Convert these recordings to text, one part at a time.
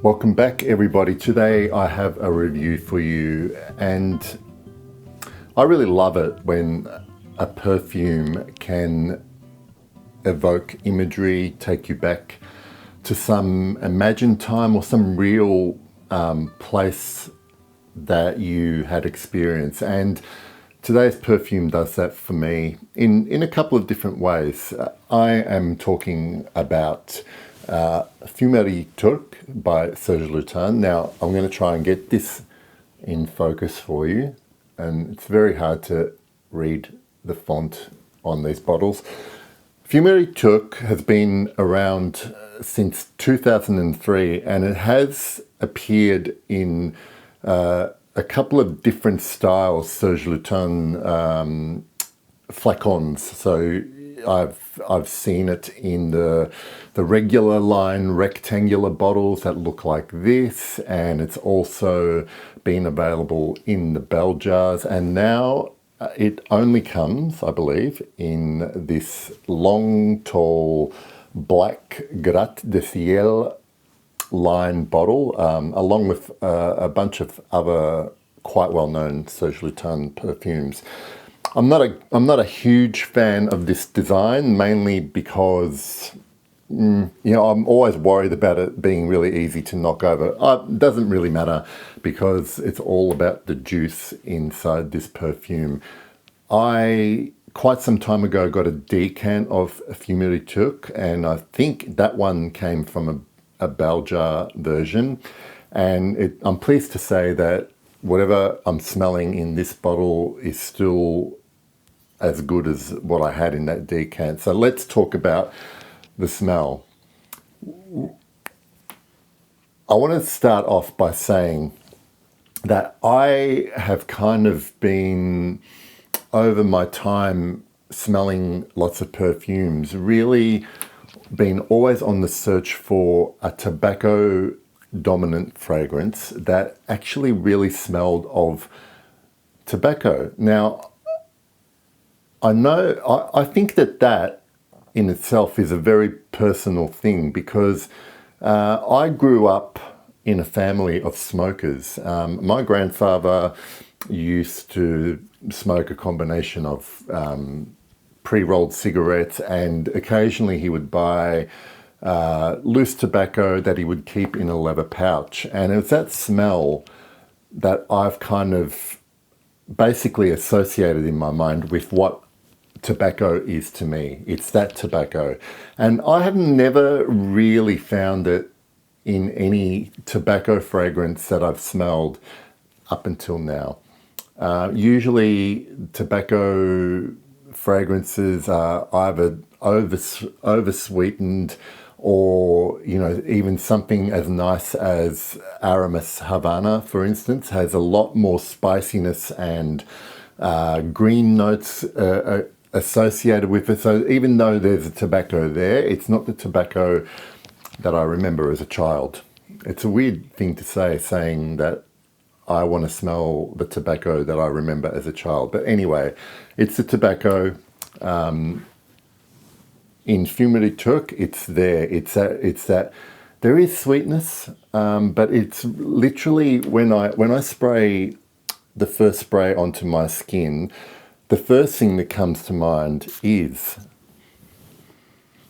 Welcome back, everybody. Today I have a review for you, and I really love it when a perfume can evoke imagery, take you back to some imagined time or some real place that you had experienced. And today's perfume does that for me in a couple of different ways. I am talking about Fumerie Turk by Serge Lutens. Now, I'm going to try and get this in focus for you, and it's very hard to read the font on these bottles. Fumerie Turk has been around since 2003, and it has appeared in a couple of different styles, Serge Lutens flacons. So I've seen it in the regular line rectangular bottles that look like this, and it's also been available in the bell jars, and now it only comes, I believe, in this long, tall, black Gratte de Ciel line bottle, along with a bunch of other quite well-known Serge Lutens perfumes. I'm not a huge fan of this design, mainly because I'm always worried about it being really easy to knock over. It doesn't really matter because it's all about the juice inside this perfume. I, quite some time ago, got a decant of Fumerie Turk, and I think that one came from a bell jar version. And I'm pleased to say that whatever I'm smelling in this bottle is still as good as what I had in that decant. So let's talk about the smell. I want to start off by saying that I have kind of been, over my time smelling lots of perfumes, really been always on the search for a tobacco dominant fragrance that actually really smelled of tobacco. Now, I think that in itself is a very personal thing, because I grew up in a family of smokers. My grandfather used to smoke a combination of pre-rolled cigarettes, and occasionally he would buy loose tobacco that he would keep in a leather pouch. And it's that smell that I've kind of basically associated in my mind with what tobacco is to me. It's that tobacco. And I have never really found it in any tobacco fragrance that I've smelled up until now. Usually tobacco fragrances are either oversweetened, or even something as nice as Aramis Havana, for instance, has a lot more spiciness and green notes associated with it. So even though there's a tobacco there, it's not the tobacco that I remember as a child. It's a weird thing to say, saying that I want to smell the tobacco that I remember as a child. But anyway, it's the tobacco. In Fumerie Turk, it's there. It's that there is sweetness, but it's literally when I spray the first spray onto my skin, the first thing that comes to mind is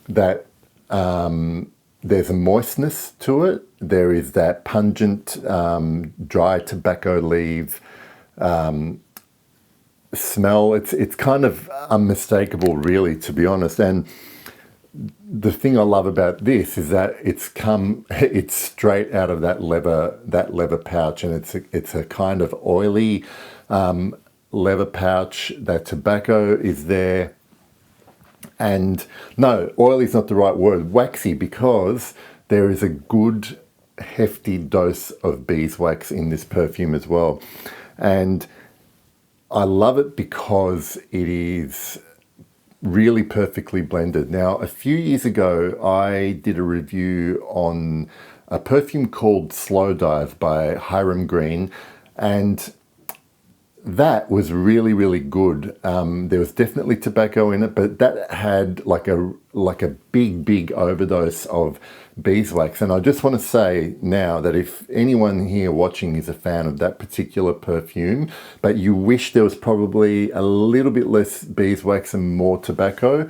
that there's a moistness to it. There is that pungent, dry tobacco leaf smell. It's kind of unmistakable, really, to be honest. And the thing I love about this is that it's straight out of that leather pouch, and it's a kind of oily leather pouch. That tobacco is there, and no, oily is not the right word, waxy, because there is a good hefty dose of beeswax in this perfume as well. And I love it because it is really perfectly blended. Now, a few years ago, I did a review on a perfume called Slow Dive by Hiram Green, and that was really, really good. There was definitely tobacco in it, but that had like a big overdose of beeswax. And I just want to say now that if anyone here watching is a fan of that particular perfume, but you wish there was probably a little bit less beeswax and more tobacco,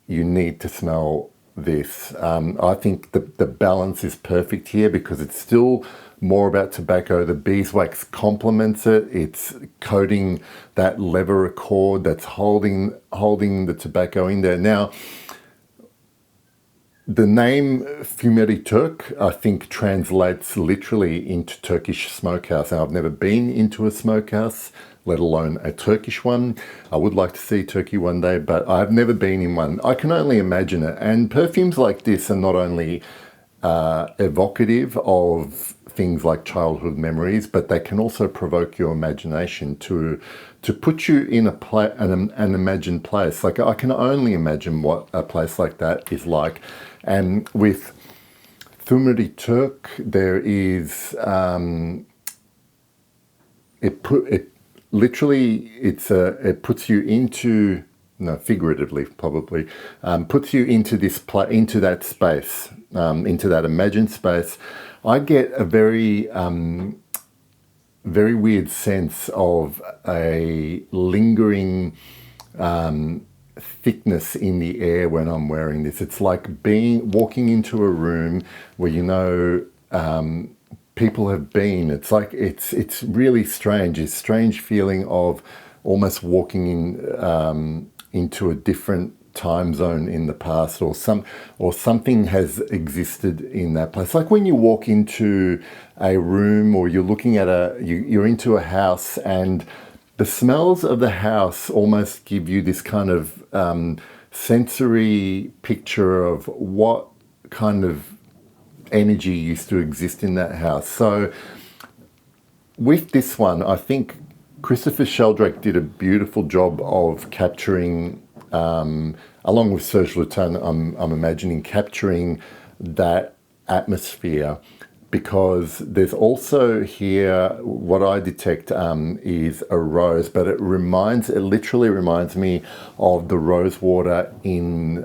you need to smell this. I think the balance is perfect here because it's still more about tobacco. The beeswax complements it. It's coating that leather accord that's holding the tobacco in there. Now, the name Fumerie Türk, I think, translates literally into Turkish smokehouse. Now, I've never been into a smokehouse, let alone a Turkish one. I would like to see Turkey one day, but I've never been in one. I can only imagine it. And perfumes like this are not only evocative of things like childhood memories, but they can also provoke your imagination to put you in an imagined place. Like, I can only imagine what a place like that is like. And with Fumerie Türk, there is it puts you into, no, figuratively probably, puts you into into that space, into that imagined space. I get a very weird sense of a lingering thickness in the air when I'm wearing this. It's like walking into a room where people have been. It's like it's really strange. It's a strange feeling of almost walking into a different time zone in the past, or something has existed in that place. Like when you walk into a room, or you're looking at you're into a house, and the smells of the house almost give you this kind of sensory picture of what kind of energy used to exist in that house. So with this one, I think Christopher Sheldrake did a beautiful job of capturing, along with Serge Lutens, I'm imagining, capturing that atmosphere, because there's also here, what I detect is a rose, but it literally reminds me of the rose water in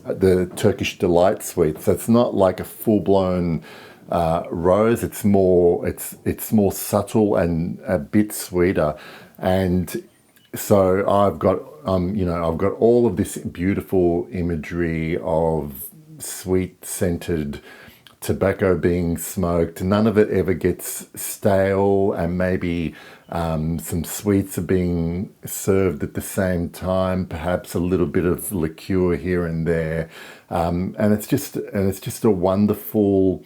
the Turkish Delight Suite. So it's not like a full-blown rose. It's more subtle and a bit sweeter. And so I've got all of this beautiful imagery of sweet scented tobacco being smoked. None of it ever gets stale, and maybe some sweets are being served at the same time, perhaps a little bit of liqueur here and there, and it's just a wonderful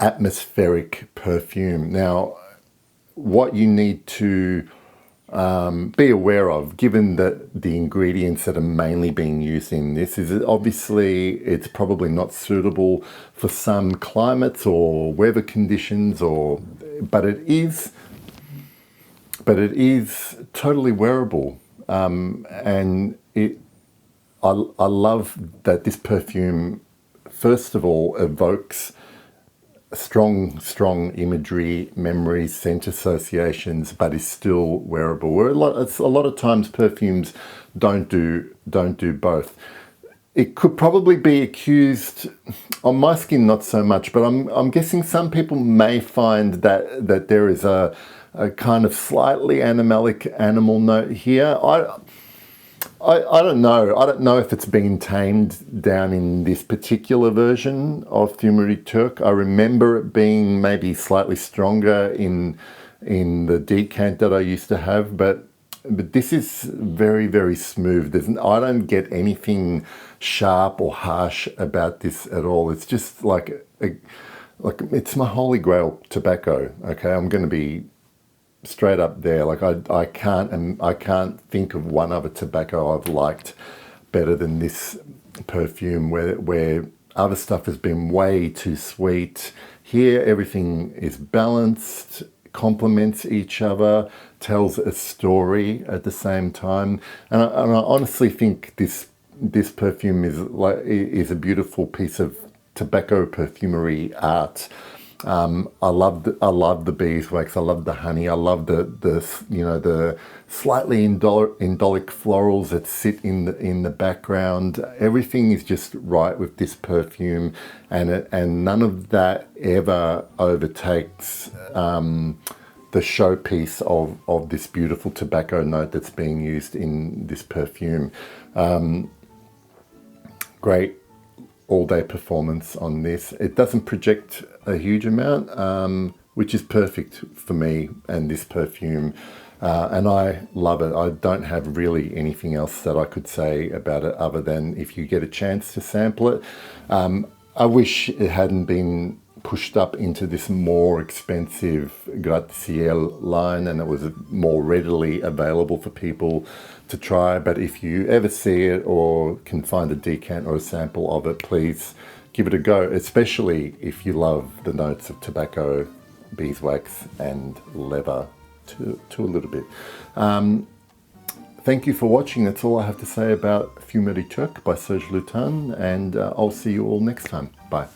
atmospheric perfume. Now, what you need to be aware of, given that the ingredients that are mainly being used in this, is that obviously it's probably not suitable for some climates or weather conditions, but it is totally wearable, and I love that this perfume, first of all, evokes strong imagery, memories, scent associations, but is still wearable. Where a lot of times perfumes don't do both. It could probably be accused, on my skin not so much, but I'm guessing some people may find that there is a kind of slightly animalic animal note here. I don't know. I don't know if it's been tamed down in this particular version of Fumerie Türk. I remember it being maybe slightly stronger in the decant that I used to have, but this is very, very smooth. I don't get anything sharp or harsh about this at all. It's just like it's my holy grail tobacco. Okay, I'm going to be straight up there. Like I can't think of one other tobacco I've liked better than this perfume, where other stuff has been way too sweet. Here everything is balanced, complements each other, tells a story at the same time, and I honestly think this perfume is a beautiful piece of tobacco perfumery art. I love the beeswax. I love the honey. I love the slightly indolic florals that sit in the background. Everything is just right with this perfume, and none of that ever overtakes the showpiece of this beautiful tobacco note that's being used in this perfume. Great all-day performance on this. It doesn't project a huge amount, which is perfect for me and this perfume. And I love it. I don't have really anything else that I could say about it other than if you get a chance to sample it. I wish it hadn't been pushed up into this more expensive Gratte-Ciel line and it was more readily available for people to try. But if you ever see it or can find a decant or a sample of it, please give it a go, especially if you love the notes of tobacco, beeswax and leather to a little bit. Thank you for watching. That's all I have to say about Fumerie Turque by Serge Lutens, and I'll see you all next time. Bye.